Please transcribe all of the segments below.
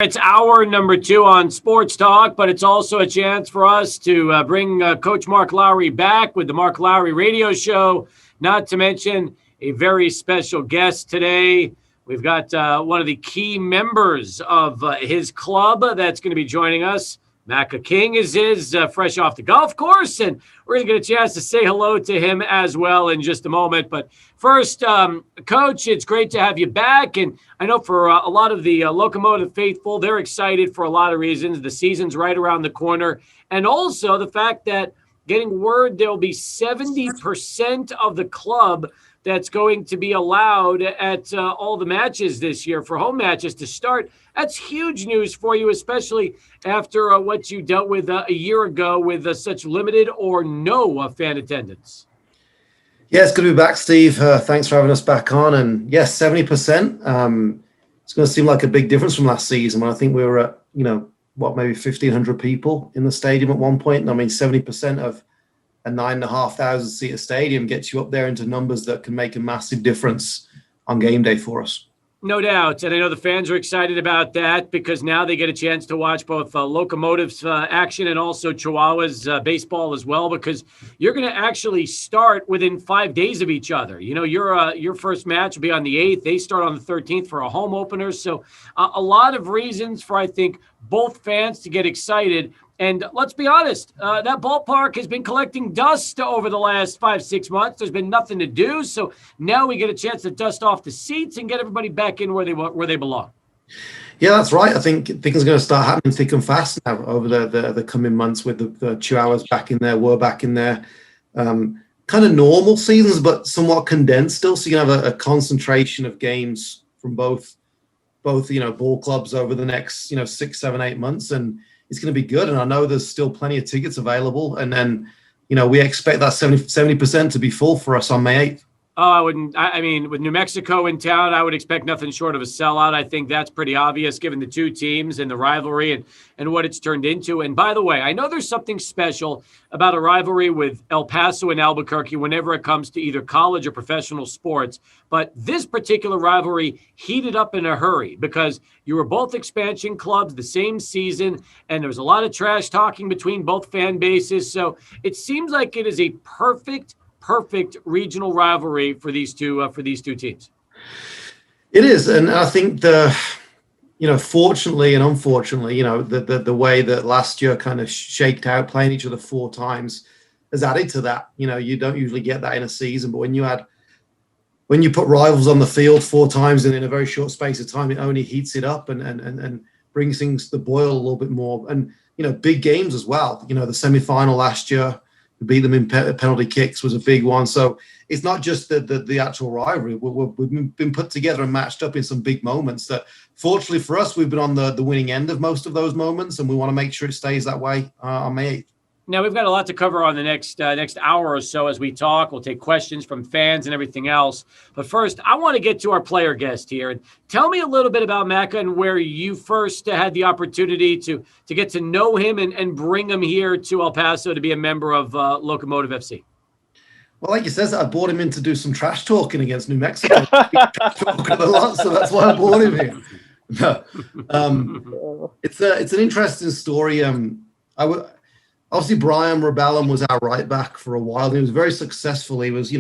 It's hour number 2 on Sports Talk, but it's also a chance for us to bring Coach Mark Lowry back with the Mark Lowry Radio Show, not to mention a very special guest today. We've got one of the key members of his club that's going to be joining us. Macca King is fresh off the golf course, and we're going to get a chance to say hello to him as well in just a moment. But first, Coach, it's great to have you back. And I know for a lot of the Locomotive faithful, they're excited for a lot of reasons. The season's right around the corner. And also the fact that getting word there will be 70% of the club that's going to be allowed at all the matches this year for home matches to start. That's huge news for you, especially after what you dealt with a year ago with such limited or no fan attendance. Yeah, it's good to be back, Steve. Thanks for having us back on. And yes, 70%. It's going to seem like a big difference from last season when I think we were at, maybe 1,500 people in the stadium at one point. And I mean, 70% of a 9,500 seat stadium gets you up there into numbers that can make a massive difference on game day for us. No doubt. And I know the fans are excited about that because now they get a chance to watch both Locomotive's action and also Chihuahua's baseball as well, because you're going to actually start within 5 days of each other. Your first match will be on the 8th. They start on the 13th for a home opener. So a lot of reasons for, I think, both fans to get excited. And let's be honest, that ballpark has been collecting dust over the last 5-6 months. There's been nothing to do. So now we get a chance to dust off the seats and get everybody back in where they belong. Yeah, that's right. I think things are going to start happening thick and fast now over the coming months with the Chihuahuas back in there. We're back in there. Kind of normal seasons, but somewhat condensed still. So you can have a concentration of games from both ball clubs over the next 6, 7, 8 months. And it's going to be good. And I know there's still plenty of tickets available. And then, we expect that 70% to be full for us on May 8th. Oh, with New Mexico in town, I would expect nothing short of a sellout. I think that's pretty obvious given the two teams and the rivalry and what it's turned into. And by the way, I know there's something special about a rivalry with El Paso and Albuquerque whenever it comes to either college or professional sports. But this particular rivalry heated up in a hurry because you were both expansion clubs the same season, and there was a lot of trash talking between both fan bases. So it seems like it is a perfect regional rivalry for these two teams. It is, and I think fortunately and unfortunately, the way that last year kind of shaked out, playing each other 4 times, has added to that. You don't usually get that in a season, but when you put rivals on the field 4 times and in a very short space of time, it only heats it up and brings things to boil a little bit more. And big games as well. The semifinal last year, to beat them in penalty kicks was a big one. So it's not just the actual rivalry. We've been put together and matched up in some big moments that, fortunately for us, we've been on the winning end of most of those moments, and we want to make sure it stays that way on May 8th. Now, we've got a lot to cover on the next hour or so as we talk. We'll take questions from fans and everything else. But first, I want to get to our player guest here. And tell me a little bit about Macca and where you first had the opportunity to get to know him and bring him here to El Paso to be a member of Locomotive FC. Well, like you said, I brought him in to do some trash talking against New Mexico. Talking a lot, so that's why I brought him here. It's an interesting story. Obviously, Brian Rebellum was our right back for a while. He was very successful. He was,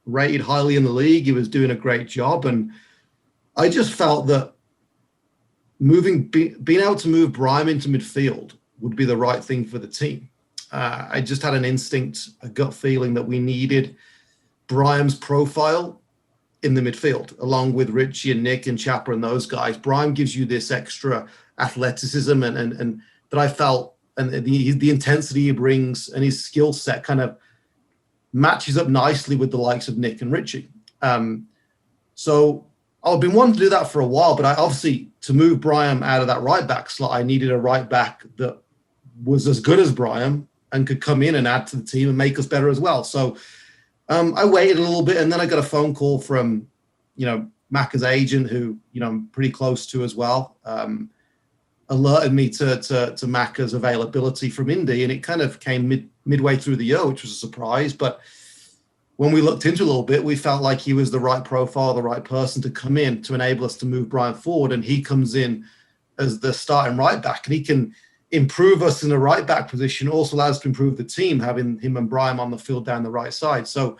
rated highly in the league. He was doing a great job. And I just felt that being able to move Brian into midfield would be the right thing for the team. I just had an instinct, a gut feeling that we needed Brian's profile in the midfield, along with Richie and Nick and Chapper and those guys. Brian gives you this extra athleticism and that I felt, and the intensity he brings and his skill set kind of matches up nicely with the likes of Nick and Richie. So I've been wanting to do that for a while, but to move Brian out of that right back slot, I needed a right back that was as good as Brian and could come in and add to the team and make us better as well. So I waited a little bit, and then I got a phone call from, Macca's agent, who, I'm pretty close to as well. Alerted me to Macca's availability from Indy, and it kind of came midway through the year, which was a surprise. But when we looked into it a little bit, we felt like he was the right profile, the right person to come in to enable us to move Brian forward. And he comes in as the starting right back, and he can improve us in the right back position, also allows us to improve the team, having him and Brahim on the field down the right side. So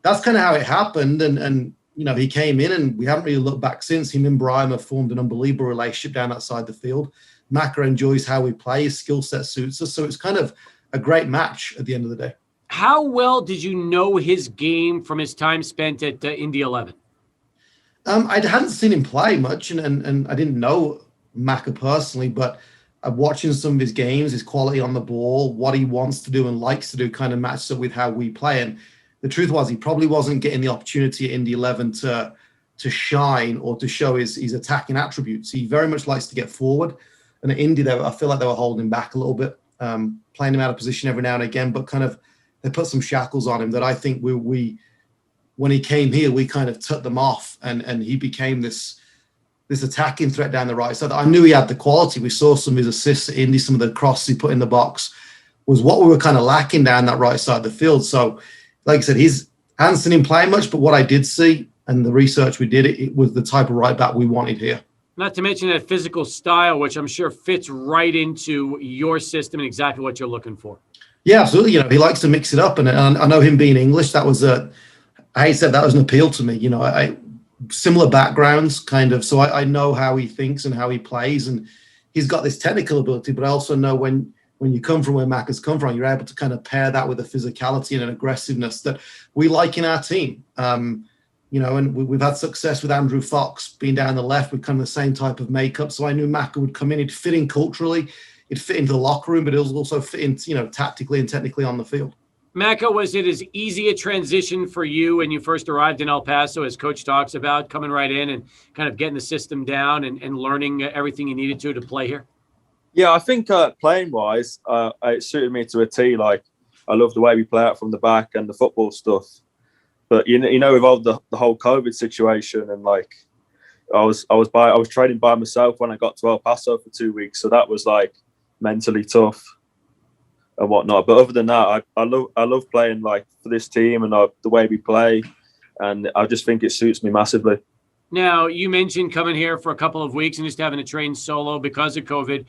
that's kind of how it happened. And he came in, and we haven't really looked back since. Him and Brahim have formed an unbelievable relationship down that side of the field. Maka enjoys how we play. His skill set suits us. So it's kind of a great match at the end of the day. How well did you know his game from his time spent at Indy 11? I hadn't seen him play much, and I didn't know Maka personally, but watching some of his games, his quality on the ball, what he wants to do and likes to do kind of matches up with how we play. And the truth was, he probably wasn't getting the opportunity at Indy 11 to shine or to show his attacking attributes. He very much likes to get forward. And at Indy, I feel like they were holding him back a little bit, playing him out of position every now and again, but kind of they put some shackles on him that I think we when he came here, we kind of took them off, and he became this attacking threat down the right side. I knew he had the quality. We saw some of his assists at Indy, some of the crosses he put in the box was what we were kind of lacking down that right side of the field. So, like I said, I hadn't seen him play much, but what I did see and the research we did, it was the type of right back we wanted here. Not to mention that physical style, which I'm sure fits right into your system and exactly what you're looking for. Yeah, absolutely. He likes to mix it up, and I know him being English, that was I said that was an appeal to me. I similar backgrounds, kind of, so I know how he thinks and how he plays, and he's got this technical ability. But I also know when you come from where Maka's come from, you're able to kind of pair that with a physicality and an aggressiveness that we like in our team. And we've had success with Andrew Fox being down the left with kind of the same type of makeup. So I knew Maka would come in, he'd fit in culturally. It'd fit into the locker room, but it was also fit in, tactically and technically on the field. Maka, was it as easy a transition for you when you first arrived in El Paso, as Coach talks about, coming right in and kind of getting the system down and learning everything you needed to play here? Yeah, I think playing-wise, it suited me to a T. Like, I love the way we play out from the back and the football stuff. But, with all the whole COVID situation, and, like, I was training by myself when I got to El Paso for 2 weeks. So that was, like, mentally tough and whatnot. But other than that, I love playing like for this team and the way we play, and I just think it suits me massively. Now, you mentioned coming here for a couple of weeks and just having to train solo because of COVID.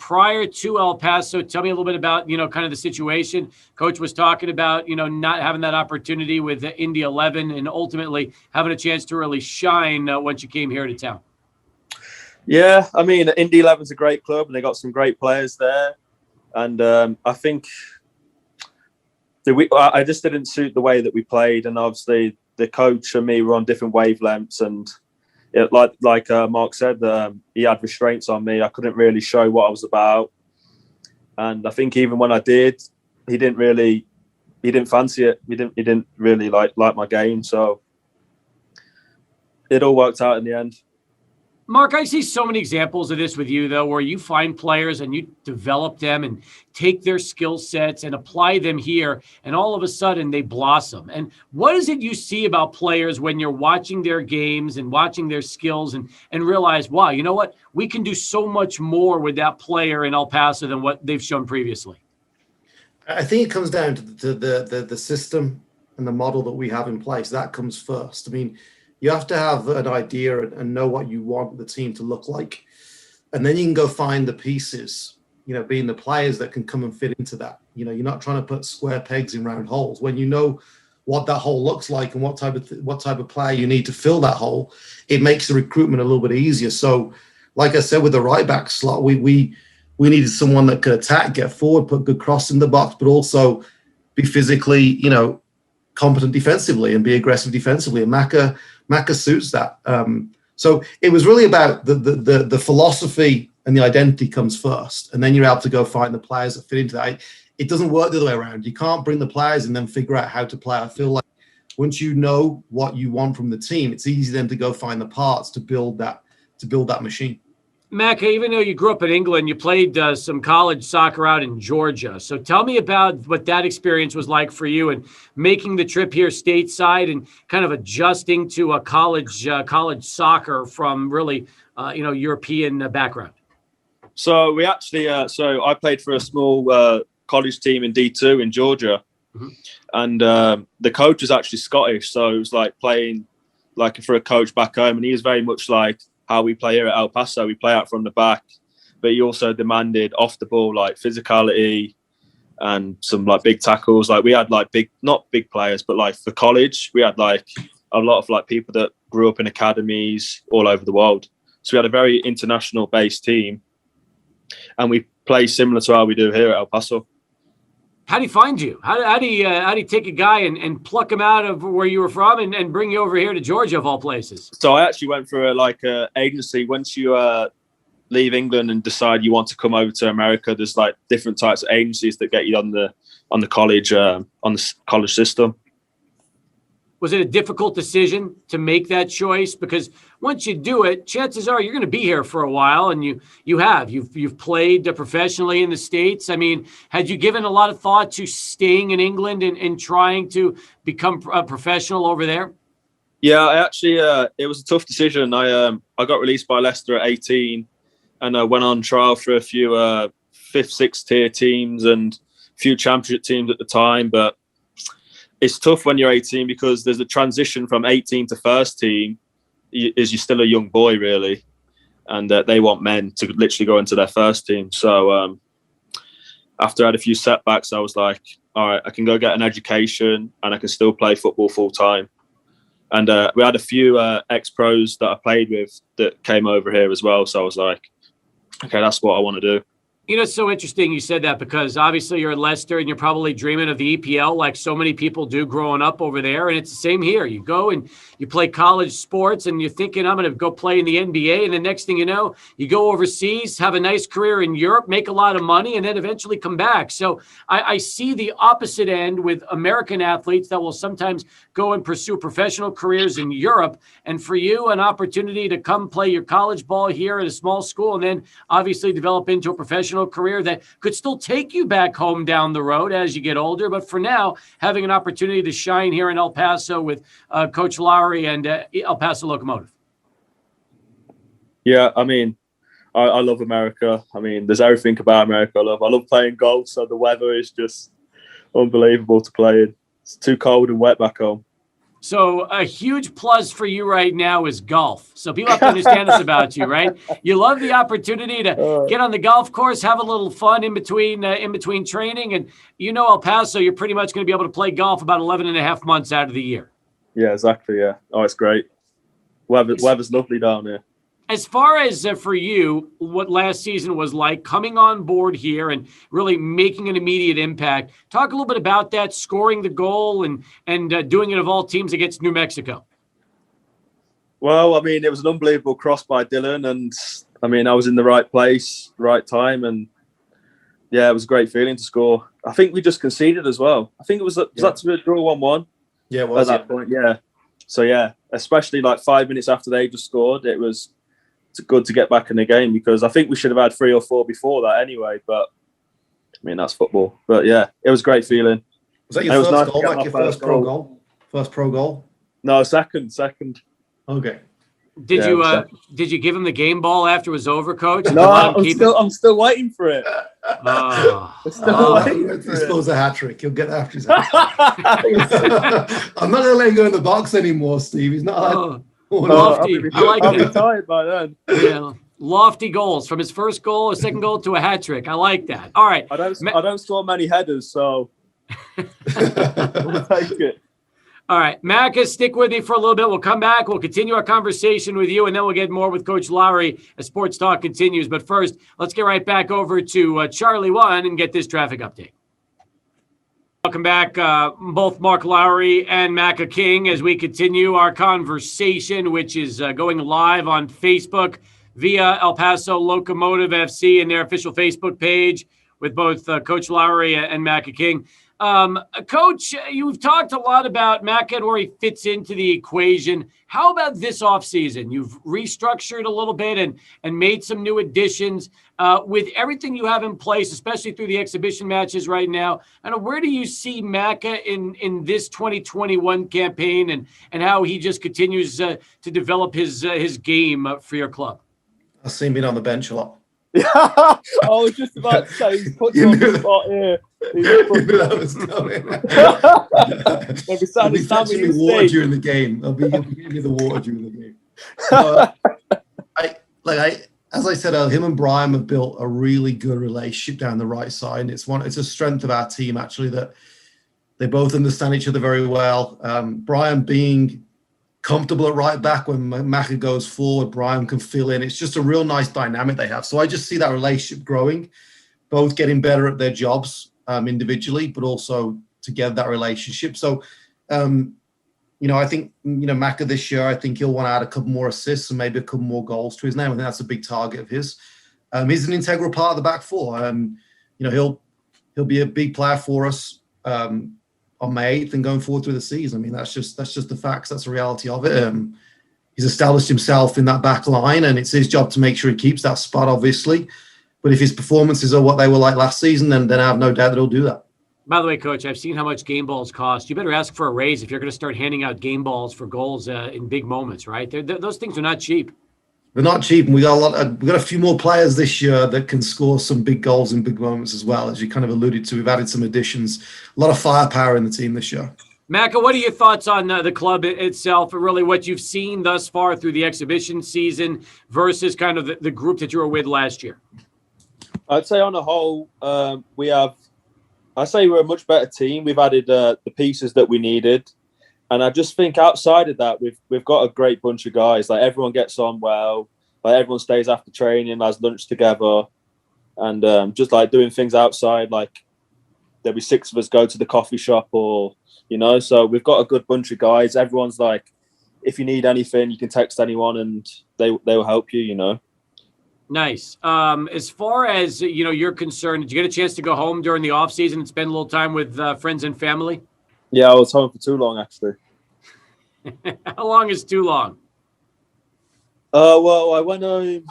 Prior to El Paso, tell me a little bit about, kind of the situation. Coach was talking about, not having that opportunity with the Indy 11 and ultimately having a chance to really shine once you came here to town. Yeah, I mean, Indy 11's a great club and they got some great players there. And I think I just didn't suit the way that we played. And obviously the coach and me were on different wavelengths. And like Mark said, he had restraints on me. I couldn't really show what I was about. And I think even when I did, he didn't fancy it. He didn't really like my game. So it all worked out in the end. Mark, I see so many examples of this with you, though, where you find players and you develop them and take their skill sets and apply them here, and all of a sudden they blossom. And what is it you see about players when you're watching their games and watching their skills and realize, wow, you know what? We can do so much more with that player in El Paso than what they've shown previously. I think it comes down to the system and the model that we have in place. That comes first. I mean, you have to have an idea and know what you want the team to look like. And then you can go find the pieces, being the players that can come and fit into that. You're not trying to put square pegs in round holes. When you know what that hole looks like and what type of player you need to fill that hole, it makes the recruitment a little bit easier. So, like I said, with the right back slot, we needed someone that could attack, get forward, put good cross in the box, but also be physically, competent defensively and be aggressive defensively. And Maka suits that. So it was really about the philosophy and the identity comes first, and then you're able to go find the players that fit into that. It doesn't work the other way around. You can't bring the players and then figure out how to play. I feel like once you know what you want from the team, it's easy then to go find the parts to build that machine. Maka, even though you grew up in England, you played some college soccer out in Georgia. So tell me about what that experience was like for you and making the trip here stateside and kind of adjusting to a college soccer from really, European background. So we actually, I played for a small college team in D2 in Georgia, mm-hmm. and the coach was actually Scottish. So it was like playing like for a coach back home, and he was very much like how we play here at El Paso. We play out from the back, but he also demanded off the ball like physicality and some like big tackles. Like we had like not big players, but like for college, we had like a lot of like people that grew up in academies all over the world. So we had a very international based team, and we play similar to how we do here at El Paso. How do you find you? How do you take a guy and pluck him out of where you were from and bring you over here to Georgia of all places? So I actually went for a agency. Once you leave England and decide you want to come over to America, there's like different types of agencies that get you on the college system. Was it a difficult decision to make that choice? Because once you do it, chances are you're going to be here for a while, and you've played professionally in the States. I mean, had you given a lot of thought to staying in England and trying to become a professional over there? Yeah, I actually it was a tough decision. I got released by Leicester at 18, and I went on trial for a few 5th, 6th tier teams and a few championship teams at the time, but it's tough when you're 18 because there's a transition from 18 to first team. You're still a young boy, really, and they want men to literally go into their first team. So after I had a few setbacks, I was like, all right, I can go get an education and I can still play football full time. And we had a few ex-pros that I played with that came over here as well. So I was like, okay, that's what I want to do. You know, it's so interesting you said that, because obviously you're at Leicester and you're probably dreaming of the EPL like so many people do growing up over there. And it's the same here. You go and you play college sports and you're thinking, I'm going to go play in the NBA. And the next thing you know, you go overseas, have a nice career in Europe, make a lot of money, and then eventually come back. So I see the opposite end with American athletes that will sometimes go and pursue professional careers in Europe. And for you, an opportunity to come play your college ball here at a small school and then obviously develop into a professional career that could still take you back home down the road as you get older. But for now, having an opportunity to shine here in El Paso with Coach Lowry and El Paso Locomotive. Yeah, I mean, I love America. I mean, there's everything about America I love. I love playing golf, so the weather is just unbelievable to play in. It's too cold and wet back home. So a huge plus for you right now is golf. So people have to understand this about you, right? You love the opportunity to get on the golf course, have a little fun in between training. And El Paso, you're pretty much going to be able to play golf about 11 and a half months out of the year. Yeah, exactly. Yeah. Oh, it's great. Weather's lovely down here. As far as for you, what last season was like, coming on board here and really making an immediate impact, talk a little bit about that, scoring the goal and doing it of all teams against New Mexico. Well, I mean, it was an unbelievable cross by Dylan, and I mean, I was in the right place, right time, and yeah, it was a great feeling to score. I think we just conceded as well. I think it was that to draw 1-1. Yeah, it was at that point. Yeah. So yeah, especially like 5 minutes after they just scored, it's good to get back in the game, because I think we should have had 3 or 4 before that anyway. But I mean, that's football. But yeah, it was a great feeling. Was that your first goal, Mac? Your first pro goal? First pro goal? No, second. Okay. Did you give him the game ball after it was over, Coach? No, I'm still waiting for it. He's supposed a hat trick. He'll get after his hat trick. I'm not going to let him go in the box anymore, Steve. He's not. Lofty. I like I'll that. be tired by then. Yeah, lofty goals from his first goal, a second goal to a hat trick. I like that. All right. I don't score many headers, so we'll take it. All right, Macca, stick with me for a little bit. We'll come back. We'll continue our conversation with you, and then we'll get more with Coach Lowry as Sports Talk continues. But first, let's get right back over to Charlie 1 and get this traffic update. Welcome back, both Mark Lowry and Macca King, as we continue our conversation, which is going live on Facebook via El Paso Locomotive FC and their official Facebook page with both Coach Lowry and Macca King. Coach, you've talked a lot about Macca and where he fits into the equation. How about this offseason? You've restructured a little bit and made some new additions. With everything you have in place, especially through the exhibition matches right now, and where do you see Macca in this 2021 campaign and how he just continues to develop his game for your club? I've seen him on the bench a lot. I was just about to say he's put you on the spot here. You knew that was coming. He'll be fetching me water during the game. He'll be giving me the water during the game. So, as I said, him and Brian have built a really good relationship down the right side. And it's a strength of our team, actually, that they both understand each other very well. Brian being comfortable at right back when Maka goes forward, Brian can fill in. It's just a real nice dynamic they have. So I just see that relationship growing, both getting better at their jobs individually, but also together, that relationship. So, I think, Maka this year, I think he'll want to add a couple more assists and maybe a couple more goals to his name. I think that's a big target of his. He's an integral part of the back four. He'll be a big player for us on May 8th and going forward through the season. I mean, that's just the facts. That's the reality of it. He's established himself in that back line, and it's his job to make sure he keeps that spot, obviously. But if his performances are what they were like last season, then I have no doubt that he'll do that. By the way, Coach, I've seen how much game balls cost. You better ask for a raise if you're going to start handing out game balls for goals in big moments, right? Those things are not cheap. They're not cheap, and we got a few more players this year that can score some big goals in big moments as well, as you kind of alluded to. We've added some additions, a lot of firepower in the team this year. Maka, what are your thoughts on the club itself, or really what you've seen thus far through the exhibition season versus kind of the group that you were with last year? I'd say on the whole, we're a much better team. We've added the pieces that we needed. And I just think outside of that, we've got a great bunch of guys. Like, everyone gets on well. Like, everyone stays after training, has lunch together, and just like doing things outside. Like, there'll be 6 of us go to the coffee shop, or So we've got a good bunch of guys. Everyone's like, if you need anything, you can text anyone, and they will help you. Nice. As far as you're concerned, did you get a chance to go home during the off season and spend a little time with friends and family? Yeah, I was home for too long, actually. How long is too long? Well, I went home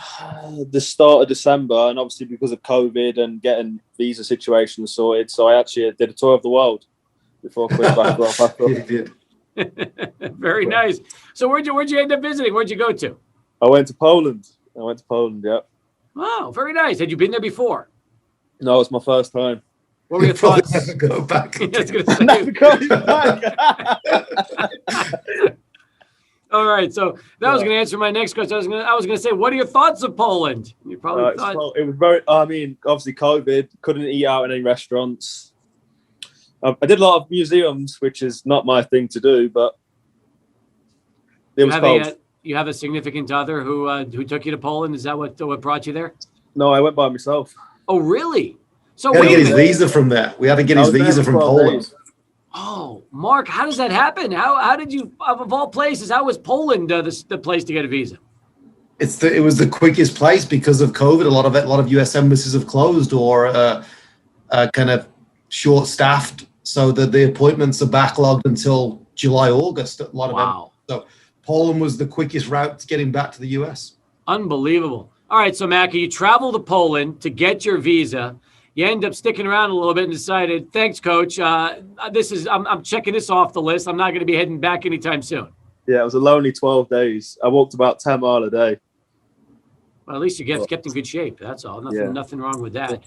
the start of December, and obviously because of COVID and getting visa situations sorted, so I actually did a tour of the world before coming back to Paso. Very nice. So where'd you end up visiting? Where'd you go to? I went to Poland. Yeah. Wow, very nice. Had you been there before? No, it's my first time. What were your thoughts? Never go back. Never going back. All right, so that was going to answer my next question. I was going to say, what are your thoughts of Poland? You probably thought it was very. I mean, obviously COVID, couldn't eat out in any restaurants. I did a lot of museums, which is not my thing to do, but it was cold. You have a significant other who took you to Poland? Is that what brought you there? No, I went by myself. Oh, really? So we had to get his visa from there. We had to get his visa from Poland. Days. Oh, Mark, how does that happen? How did you, of all places, how was Poland the place to get a visa? It was the quickest place because of COVID. A lot of U.S. embassies have closed or kind of short-staffed, so that the appointments are backlogged until July, August. A lot of them. So Poland was the quickest route to getting back to the U.S. Unbelievable. All right, so Maka, you travel to Poland to get your visa. You end up sticking around a little bit and decided, thanks, Coach. I'm checking this off the list. I'm not going to be heading back anytime soon. Yeah, it was a lonely 12 days. I walked about 10 miles a day. Well, at least you kept in good shape. That's all. Nothing wrong with that.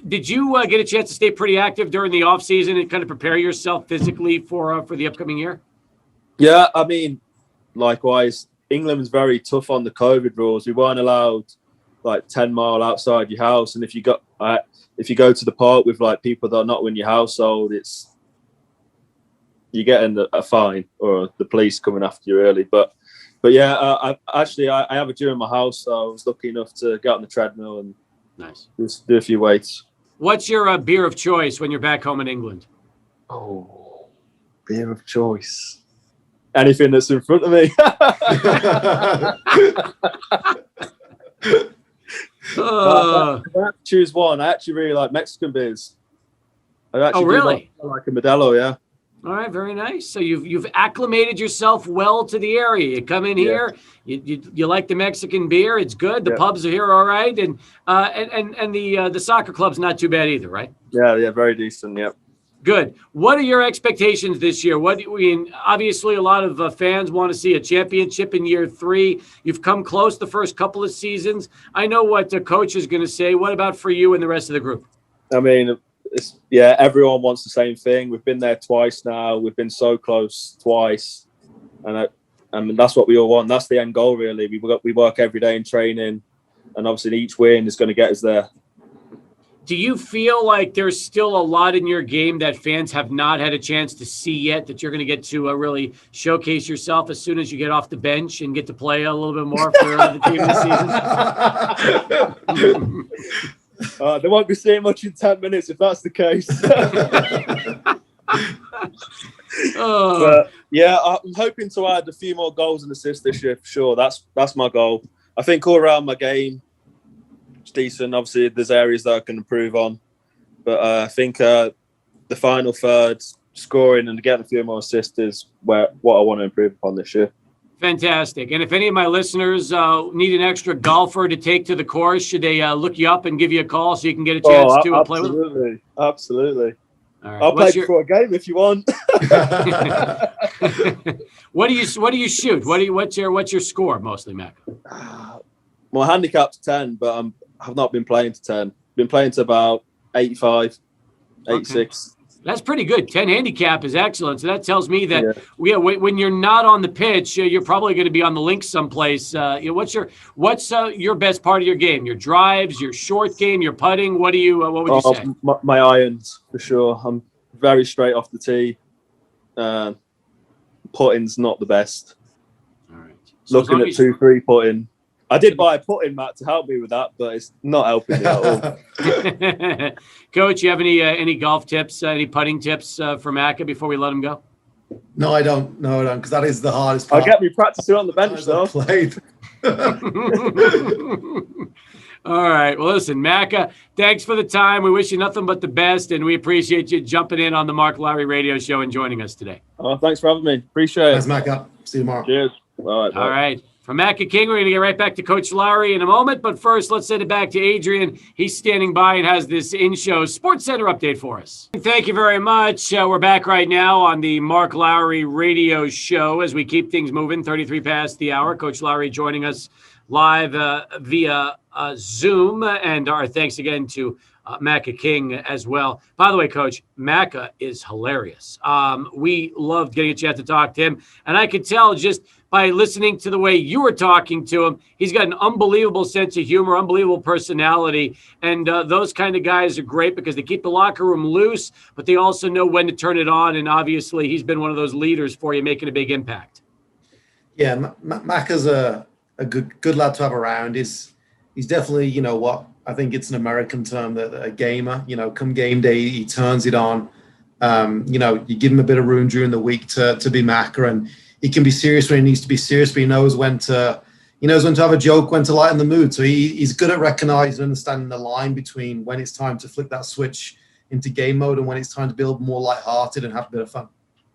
Did you get a chance to stay pretty active during the off season and kind of prepare yourself physically for the upcoming year? Yeah, I mean, likewise, England's very tough on the COVID rules. We weren't allowed like 10 miles outside your house, and if you go to the park with like people that are not in your household, you're getting a fine or the police coming after you early. But yeah, I have a gym in my house, so I was lucky enough to get on the treadmill and just do a few weights. What's your beer of choice when you're back home in England? Oh, beer of choice. Anything that's in front of me. If I have to choose one, I actually really like Mexican beers. Really? I like a Modelo, yeah. All right, very nice. So you've acclimated yourself well to the area. You come in here, you like the Mexican beer. It's good. The pubs are here, all right, and the soccer club's not too bad either, right? Yeah, very decent. Yep. Good. What are your expectations this year? Obviously, a lot of fans want to see a championship in year 3. You've come close the first couple of seasons. I know what the coach is going to say. What about for you and the rest of the group? I mean, everyone wants the same thing. We've been there twice now. We've been so close twice. And And that's what we all want. That's the end goal, really. We work every day in training, and obviously each win is going to get us there. Do you feel like there's still a lot in your game that fans have not had a chance to see yet that you're going to get to really showcase yourself as soon as you get off the bench and get to play a little bit more for the team this season? They won't be seeing much in 10 minutes if that's the case. But yeah, I'm hoping to add a few more goals and assists this year for sure. That's my goal. I think all around my game, it's decent. Obviously, there's areas that I can improve on, but I think the final third, scoring and getting a few more assists is what I want to improve upon this year. Fantastic. And if any of my listeners need an extra golfer to take to the course, should they look you up and give you a call so you can get a chance to play with them? Absolutely. All right. I'll play before a game if you want. What do you shoot? What's your score mostly, Mac? My handicap's 10, but I've not been playing to 10. Been playing to about 85, 86. Okay. That's pretty good. 10 handicap is excellent. So that tells me that when you're not on the pitch, you're probably going to be on the links someplace. What's your best part of your game? Your drives, your short game, your putting. What would you say? My irons for sure. I'm very straight off the tee. Putting's not the best. All right. So looking at 2-3 putting. I did buy a putting mat to help me with that, but it's not helping me at all. Coach, you have any golf tips, any putting tips for Macca before we let him go? No, I don't. Because that is the hardest part. I'll get me practicing on the bench, though. Played. All right. Well, listen, Macca, thanks for the time. We wish you nothing but the best, and we appreciate you jumping in on the Mark Lowry Radio Show and joining us today. Oh, thanks for having me. Appreciate it. Thanks, Macca. See you tomorrow. Cheers. All right. From Macca King, we're going to get right back to Coach Lowry in a moment. But first, let's send it back to Adrian. He's standing by and has this in-show Sports Center update for us. Thank you very much. We're back right now on the Mark Lowry Radio Show as we keep things moving, 33 past the hour. Coach Lowry joining us live via Zoom. And our thanks again to Macca King as well. By the way, Coach, Macca is hilarious. We loved getting a chance to talk to him. And I could tell just by listening to the way you were talking to him, he's got an unbelievable sense of humor, unbelievable personality. And those kind of guys are great because they keep the locker room loose, but they also know when to turn it on. And obviously, he's been one of those leaders for you, making a big impact. Yeah, Macca's a good lad to have around. He's definitely, what I think it's an American term, that a gamer. Come game day, he turns it on. You give him a bit of room during the week to be Macca, and he can be serious when he needs to be serious, but he knows when to have a joke, when to lighten the mood. So he's good at recognizing and understanding the line between when it's time to flick that switch into game mode and when it's time to build more lighthearted and have a bit of fun.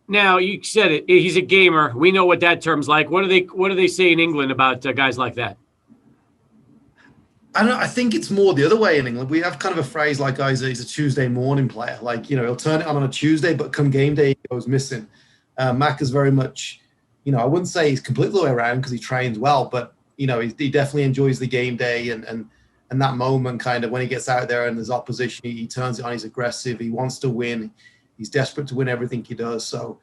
Now, you said it. He's a gamer. We know what that term's like. What do they say in England about guys like that? I think it's more the other way in England. We have kind of a phrase like, he's a Tuesday morning player. Like, he'll turn it on a Tuesday, but come game day, he goes missing. Mac is very much, I wouldn't say he's completely the way around because he trains well, but, he definitely enjoys the game day and that moment kind of when he gets out there and there's opposition, he turns it on, he's aggressive, he wants to win, he's desperate to win everything he does. So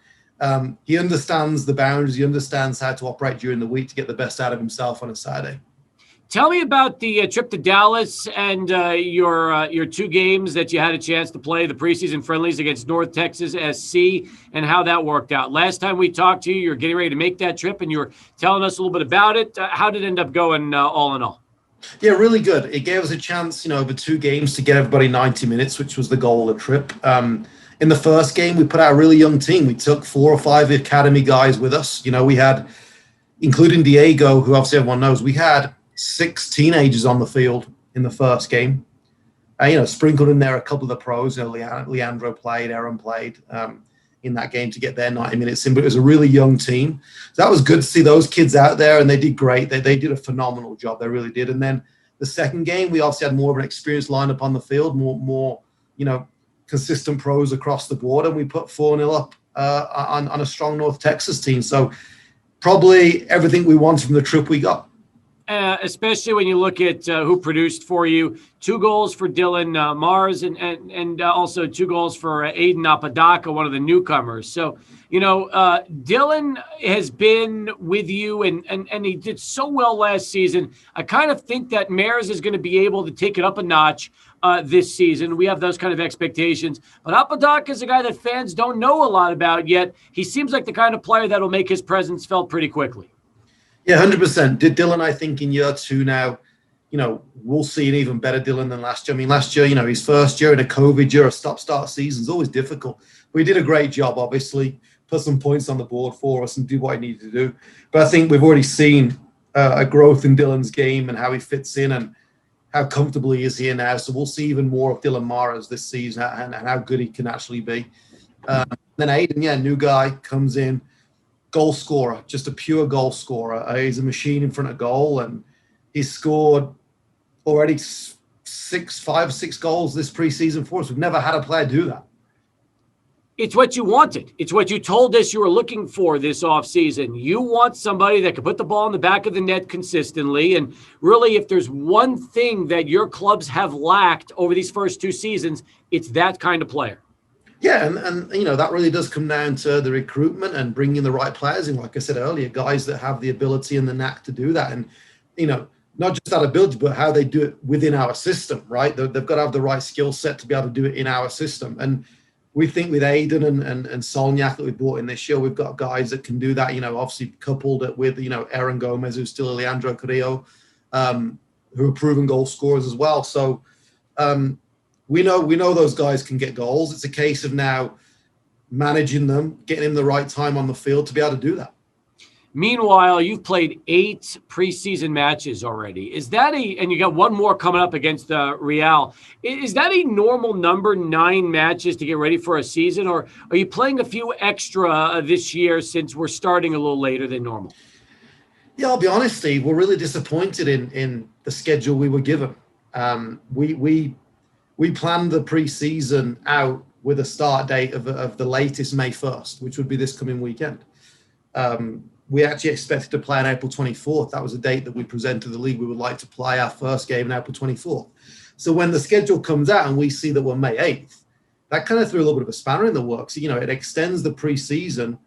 he understands the boundaries, he understands how to operate during the week to get the best out of himself on a Saturday. Tell me about the trip to Dallas and your two games that you had a chance to play, the preseason friendlies against North Texas SC, and how that worked out. Last time we talked to you, you were getting ready to make that trip, and you were telling us a little bit about it. How did it end up going all in all? Yeah, really good. It gave us a chance, over two games to get everybody 90 minutes, which was the goal of the trip. In the first game, we put out a really young team. We took 4 or 5 academy guys with us. We had, including Diego, who obviously everyone knows, we had 6 teenagers on the field in the first game. Sprinkled in there a couple of the pros. Leandro played, Aaron played in that game to get their 90 minutes in. But it was a really young team. So that was good to see those kids out there, and they did great. They did a phenomenal job. They really did. And then the second game, we obviously had more of an experienced lineup on the field, more consistent pros across the board, and we put 4-0 up on a strong North Texas team. So probably everything we wanted from the trip we got. especially when you look at who produced for you. 2 goals for Dylan Mars and also 2 goals for Aiden Apodaca, one of the newcomers. So, Dylan has been with you, and he did so well last season. I kind of think that Mares is going to be able to take it up a notch this season. We have those kind of expectations. But Apodaca is a guy that fans don't know a lot about yet. He seems like the kind of player that will make his presence felt pretty quickly. Yeah, 100%. Did Dylan, I think, in year 2 now, we'll see an even better Dylan than last year. I mean, last year, his first year in a COVID year, a stop-start season is always difficult. But he did a great job, obviously, put some points on the board for us and do what he needed to do. But I think we've already seen a growth in Dylan's game and how he fits in and how comfortable he is here now. So we'll see even more of Dylan Maras this season and how good he can actually be. Then Aiden, new guy, comes in. Goal scorer, just a pure goal scorer. He's a machine in front of goal, and he's scored already 5 or 6 goals this preseason for us. We've never had a player do that. It's what you wanted. It's what you told us you were looking for this offseason. You want somebody that can put the ball in the back of the net consistently. And really, if there's one thing that your clubs have lacked over these first 2 seasons, it's that kind of player. Yeah, and that really does come down to the recruitment and bringing the right players in. Like I said earlier, guys that have the ability and the knack to do that. And, not just that ability, but how they do it within our system, right? They've got to have the right skill set to be able to do it in our system. And we think with Aiden and Solniak that we brought in this year, we've got guys that can do that, obviously coupled with, Aaron Gomez, who's still Leandro Carrillo, who are proven goal scorers as well. So, we know those guys can get goals. It's a case of now managing them, getting them the right time on the field to be able to do that. Meanwhile, you've played 8 preseason matches already. Is that and you got one more coming up against Real. Is that a normal number, 9 matches to get ready for a season, or are you playing a few extra this year since we're starting a little later than normal? Yeah, I'll be honest, Steve. We're really disappointed in the schedule we were given. We planned the preseason out with a start date of the latest May 1st, which would be this coming weekend. We actually expected to play on April 24th. That was a date that we presented to the league. We would like to play our first game on April 24th. So when the schedule comes out and we see that we're May 8th, that kind of threw a little bit of a spanner in the works. It extends the preseason,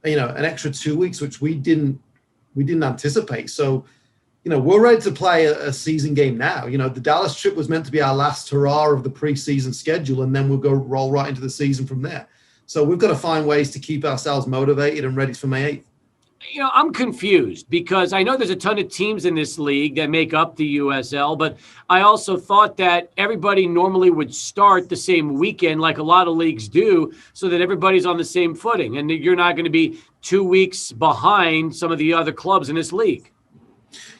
an extra 2 weeks, which we didn't anticipate. So, we're ready to play a season game now. The Dallas trip was meant to be our last hurrah of the preseason schedule, and then we'll go roll right into the season from there. So we've got to find ways to keep ourselves motivated and ready for May 8th. I'm confused because I know there's a ton of teams in this league that make up the USL, but I also thought that everybody normally would start the same weekend like a lot of leagues do so that everybody's on the same footing and you're not going to be 2 weeks behind some of the other clubs in this league.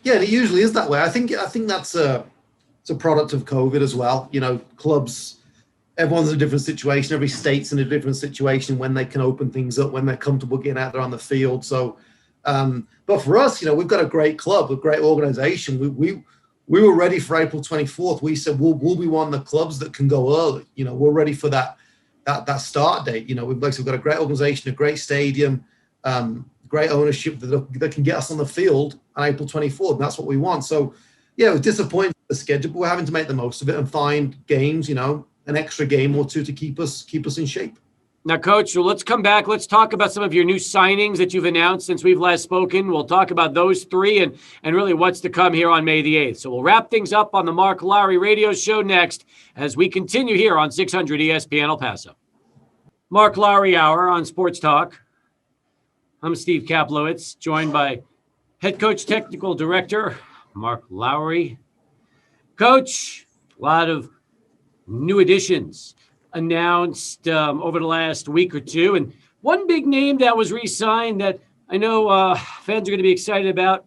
Yeah, it usually is that way. I think that's it's a product of COVID as well. Clubs, everyone's in a different situation. Every state's in a different situation when they can open things up, when they're comfortable getting out there on the field. So, but for us, we've got a great club, a great organization. We were ready for April 24th. We said we'll be one of the clubs that can go early. We're ready for that start date. We've got a great organization, a great stadium, great ownership that can get us on the field on April 24th. And that's what we want. So, yeah, it was disappointing with the schedule, but we're having to make the most of it and find games, an extra game or 2 to keep us in shape. Now, Coach, so let's come back. Let's talk about some of your new signings that you've announced since we've last spoken. We'll talk about those 3 and really what's to come here on May the 8th. So we'll wrap things up on the Mark Lowry Radio Show next as we continue here on 600 ESPN El Paso. Mark Lowry Hour on Sports Talk. I'm Steve Kaplowitz, joined by head coach, technical director, Mark Lowry. Coach, a lot of new additions announced over the last week or 2. And one big name that was re-signed that I know fans are going to be excited about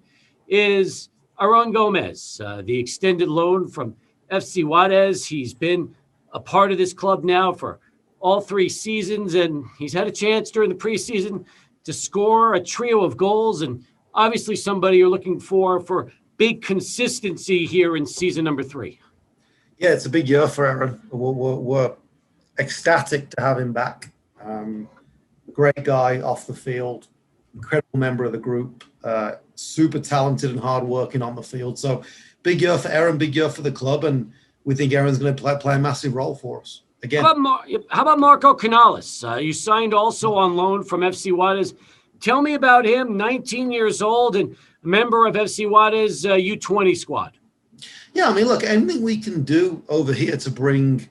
is Aaron Gomez, the extended loan from FC Juarez. He's been a part of this club now for all 3 seasons, and he's had a chance during the preseason to score a trio of goals, and obviously somebody you're looking for big consistency here in season number 3. Yeah, it's a big year for Aaron. We're ecstatic to have him back. Great guy off the field, incredible member of the group, super talented and hardworking on the field. So big year for Aaron, big year for the club, and we think Aaron's going to play a massive role for us. Again, how about Marco Canales? You signed also on loan from FC Juarez. Tell me about him, 19 years old and a member of FC Juarez U20 squad. Yeah, I mean, look, anything we can do over here to bring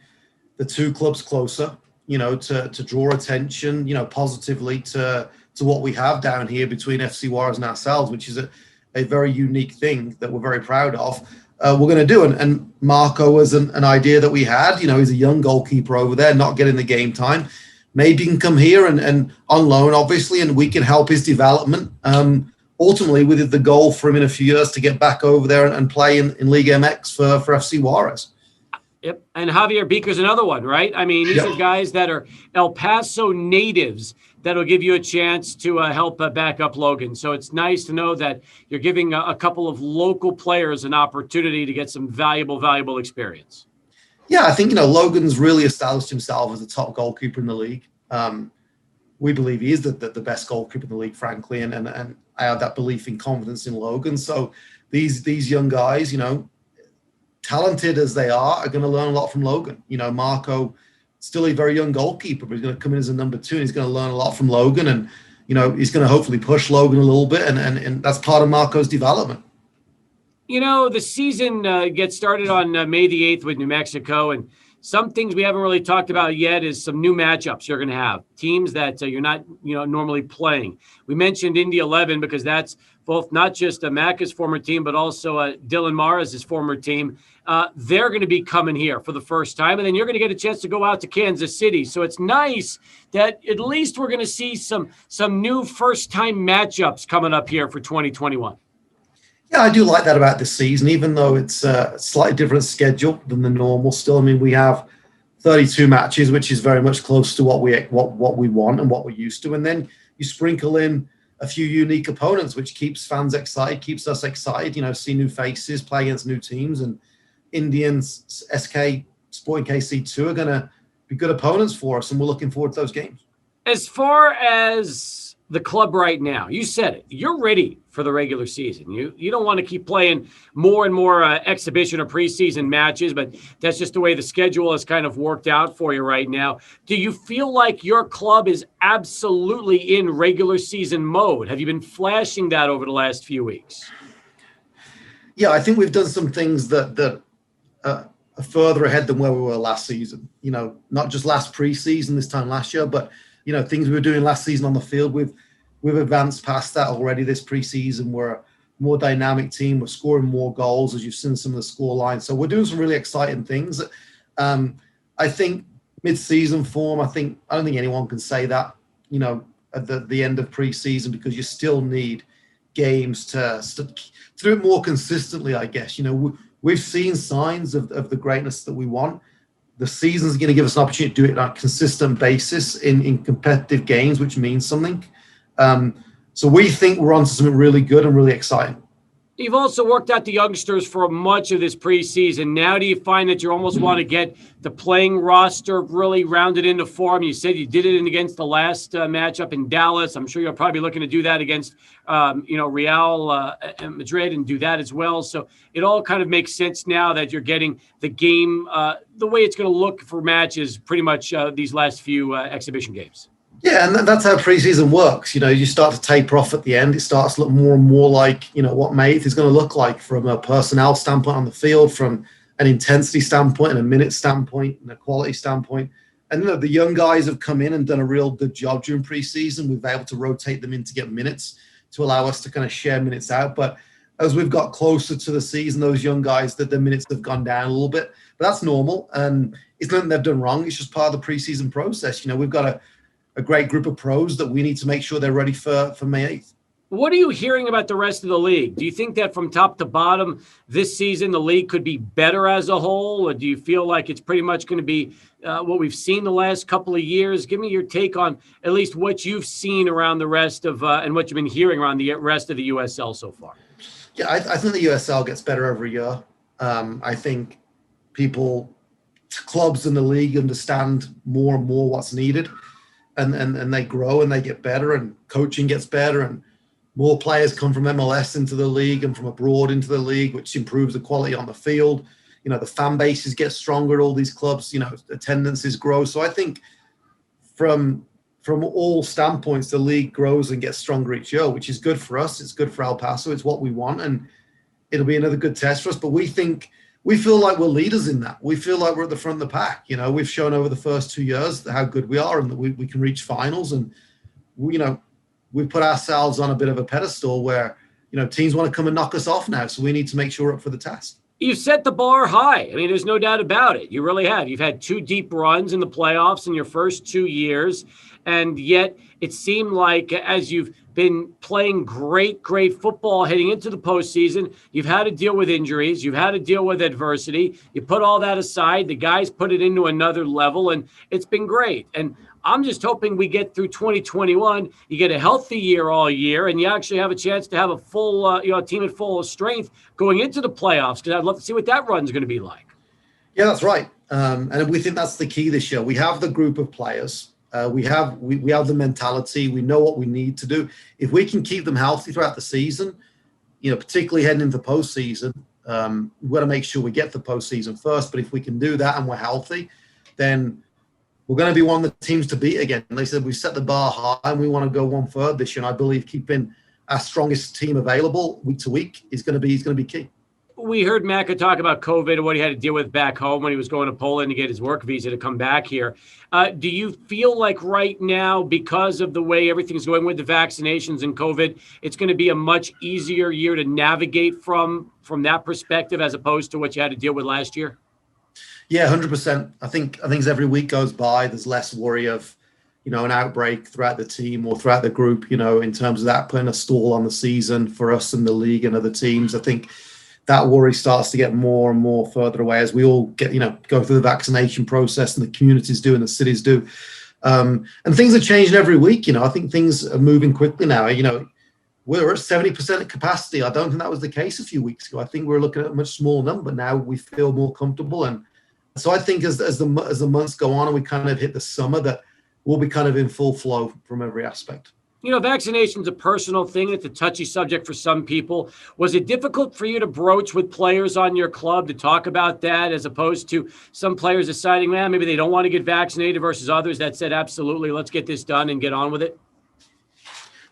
the two clubs closer, to draw attention, positively to what we have down here between FC Juarez and ourselves, which is a very unique thing that we're very proud of. We're going to do. And Marco was an idea that we had. He's a young goalkeeper over there, not getting the game time. Maybe he can come here and on loan, obviously, and we can help his development. Ultimately, with the goal for him in a few years to get back over there and play in Liga MX for FC Juarez. Yep. And Javier Beaker's another one, right? I mean, these are guys that are El Paso natives that'll give you a chance to help back up Logan. So it's nice to know that you're giving a couple of local players an opportunity to get some valuable experience. Yeah, I think, Logan's really established himself as a top goalkeeper in the league. We believe he is the best goalkeeper in the league, frankly, and I have that belief and confidence in Logan. So these young guys, talented as they are going to learn a lot from Logan. Marco, still a very young goalkeeper, but he's going to come in as a number 2, and he's going to learn a lot from Logan, and he's going to hopefully push Logan a little bit, and that's part of Marco's development. The season gets started on May the 8th with New Mexico, and some things we haven't really talked about yet is some new matchups you're going to have. Teams that you're not, normally playing. We mentioned Indy 11 because that's both not just Macca's former team, but also Dylan Maras' former team. They're going to be coming here for the first time, and then you're going to get a chance to go out to Kansas City. So it's nice that at least we're going to see some new first-time matchups coming up here for 2021. Yeah, I do like that about this season, even though it's a slightly different schedule than the normal. Still, I mean, we have 32 matches, which is very much close to what we want and what we're used to. And then you sprinkle in a few unique opponents, which keeps fans excited, keeps us excited. See new faces, play against new teams, and Indians, SK, Sporting KC2 are going to be good opponents for us, and we're looking forward to those games. As far as the club right now, you said it, you're ready for the regular season. You don't want to keep playing more and more exhibition or preseason matches, but that's just the way the schedule has kind of worked out for you right now. Do you feel like your club is absolutely in regular season mode? Have you been flashing that over the last few weeks? Yeah, I think we've done some things that are further ahead than where we were last season. Not just last preseason this time last year, but things we were doing last season on the field. We've advanced past that already this preseason. We're a more dynamic team. We're scoring more goals, as you've seen some of the score lines. So we're doing some really exciting things. I think mid-season form, I don't think anyone can say that, at the end of preseason, because you still need games to do it more consistently, I guess. We've seen signs of the greatness that we want. The season's going to give us an opportunity to do it on a consistent basis in competitive games, which means something. So we think we're on to something really good and really exciting. You've also worked out the youngsters for much of this preseason. Now do you find that you almost want to get the playing roster really rounded into form? You said you did it against the last matchup in Dallas. I'm sure you're probably looking to do that against, Real Madrid and do that as well. So it all kind of makes sense now that you're getting the game, the way it's going to look for matches pretty much these last few exhibition games. Yeah, and that's how preseason works. You start to taper off at the end. It starts to look more and more like, what May 8th is going to look like from a personnel standpoint on the field, from an intensity standpoint and a minute standpoint and a quality standpoint. And the young guys have come in and done a real good job during preseason. We've been able to rotate them in to get minutes to allow us to kind of share minutes out. But as we've got closer to the season, those young guys, that the minutes have gone down a little bit. But that's normal. And it's nothing they've done wrong. It's just part of the preseason process. We've got a great group of pros that we need to make sure they're ready for May 8th. What are you hearing about the rest of the league? Do you think that from top to bottom this season, the league could be better as a whole? Or do you feel like it's pretty much going to be what we've seen the last couple of years? Give me your take on at least what you've seen around the rest of and what you've been hearing around the rest of the USL so far. Yeah, I think the USL gets better every year. I think clubs in the league understand more and more what's needed. and they grow and they get better and coaching gets better and more players come from MLS into the league and from abroad into the league, which improves the quality on the field. The fan bases get stronger at all these clubs, attendances grow. So I think from all standpoints, the league grows and gets stronger each year, which is good for us. It's good for El Paso. It's what we want. And it'll be another good test for us. But we feel like we're leaders in that. We feel like we're at the front of the pack. We've shown over the first 2 years how good we are and that we can reach finals. And, we've put ourselves on a bit of a pedestal where, teams want to come and knock us off now. So we need to make sure we're up for the test. You've set the bar high. I mean, there's no doubt about it. You really have. You've had 2 deep runs in the playoffs in your first 2 years. And yet it seemed like as you've been playing great football heading into the postseason, you've had to deal with injuries. You've had to deal with adversity. You put all that aside. The guys put it into another level, and it's been great. And I'm just hoping we get through 2021. You get a healthy year all year, and you actually have a chance to have a full, team at full strength going into the playoffs, because I'd love to see what that run's going to be like. Yeah, that's right. And we think that's the key this year. We have the group of players. We have the mentality. We know what we need to do. If we can keep them healthy throughout the season, particularly heading into the postseason, we've got to make sure we get the postseason first. But if we can do that and we're healthy, then we're going to be one of the teams to beat again. And they said we set the bar high and we want to go one further this year. And I believe keeping our strongest team available week to week is going to be key. We heard Macca talk about COVID and what he had to deal with back home when he was going to Poland to get his work visa to come back here. Do you feel like right now, because of the way everything's going with the vaccinations and COVID, it's going to be a much easier year to navigate from that perspective as opposed to what you had to deal with last year? Yeah, 100%. I think as every week goes by, there's less worry of, an outbreak throughout the team or throughout the group, in terms of that putting a stall on the season for us and the league and other teams. I think that worry starts to get more and more further away as we all get, go through the vaccination process and the communities do and the cities do. And things are changing every week. I think things are moving quickly now. We're at 70% capacity. I don't think that was the case a few weeks ago. I think we're looking at a much smaller number now. We feel more comfortable. And so I think as the months go on and we kind of hit the summer, that we'll be kind of in full flow from every aspect. Vaccination's a personal thing. It's a touchy subject for some people. Was it difficult for you to broach with players on your club to talk about that, as opposed to some players deciding, maybe they don't want to get vaccinated versus others that said, absolutely, let's get this done and get on with it?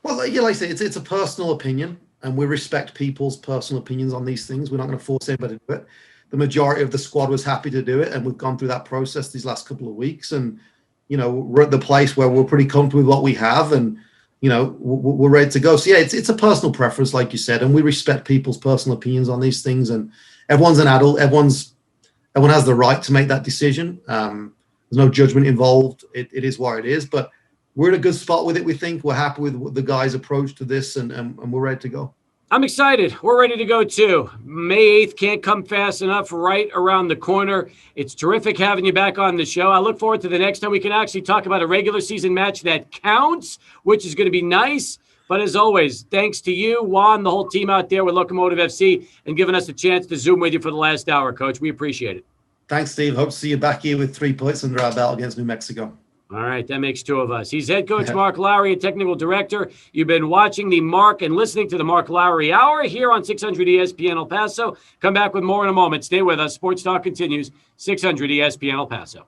Well, like I say, it's a personal opinion, and we respect people's personal opinions on these things. We're not going to force anybody to do it. The majority of the squad was happy to do it, and we've gone through that process these last couple of weeks. And, we're at the place where we're pretty comfortable with what we have, and, we're ready to go. So, yeah, it's a personal preference, like you said, and we respect people's personal opinions on these things. And everyone's an adult. Everyone has the right to make that decision. There's no judgment involved. It is what it is. But we're in a good spot with it, we think. We're happy with the guys' approach to this, and we're ready to go. I'm excited. We're ready to go, too. May 8th can't come fast enough, right around the corner. It's terrific having you back on the show. I look forward to the next time we can actually talk about a regular season match that counts, which is going to be nice. But as always, thanks to you, Juan, the whole team out there with Locomotive FC, and giving us a chance to Zoom with you for the last hour, Coach. We appreciate it. Thanks, Steve. Hope to see you back here with 3 points under our belt against New Mexico. All right, that makes 2 of us. He's head coach Mark Lowry and technical director. You've been watching the Mark and listening to the Mark Lowry Hour here on 600 ESPN El Paso. Come back with more in a moment. Stay with us. Sports Talk continues. 600 ESPN El Paso.